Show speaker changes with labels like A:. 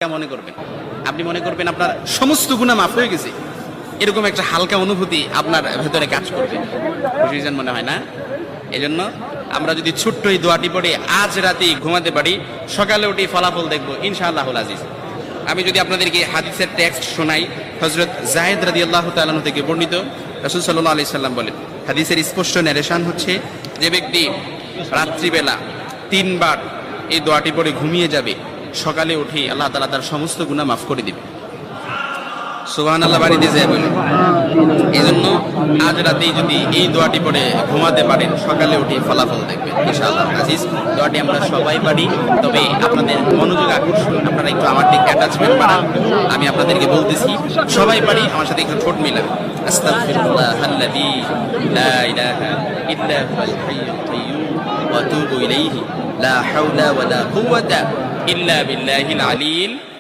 A: মনে করবেন, আপনি মনে করবেন আপনার সমস্ত গুনাহ মাফ হয়ে গেছে, এরকম একটা হালকা অনুভূতি আপনার ভেতরে কাজ করবে। বুঝেছেন মনে হয় না? এজন্য আমরা যদি ছোট্ট এই দোয়াটি পড়ে আজ রাতে ঘুমাতে পারি, সকালে উঠে ফলাফল দেখবো ইনশাআল্লাহুল আজিজ। আমি যদি আপনাদেরকে হাদিসের টেক্সট শোনাই, হযরত যায়েদ রাদিয়াল্লাহু তাআলা আনহু থেকে বর্ণিত, রাসূল সাল্লাল্লাহু আলাইহি সাল্লাম বলেন, হাদিসের স্পষ্ট ন্যারেশন হচ্ছে, যে ব্যক্তি রাত্রিবেলা 3 বার এই দোয়াটি পড়ে ঘুমিয়ে যাবে, সকালে উঠে আল্লাহ তাআলা তার সমস্ত গুনাহ মাফ করে দিবে। সুবহানাল্লাহ বাড়িতে যায় বলেন। এই জন্য আজ রাতেই যদি এই দোয়াটি পড়ে ঘুমাতে পারেন, সকালে উঠে ফলাফল দেখবেন ইনশাআল্লাহ আজিজ। দোয়াটি আমরা সবাই পারি, তবে আপনাদের মনোযোগ আকর্ষণ, আপনারা একটু আমার দিকে অ্যাটাচমেন্ট বাড়ান। আমি আপনাদেরকে বলতেছি, সবাই পারি, আমার সাথে একটু ঠোঁট মিলান। আস্তাগফিরুল্লাহাল্লাযী লা ইলাহা ইল্লা হুয়াল হাইয়ুল কাইয়্যুম ওয়া আতুবু ইলাইহি লা হাওলা ওয়া লা কুওয়াতা ইল্লা বিল্লাহিল আলিয়্যিল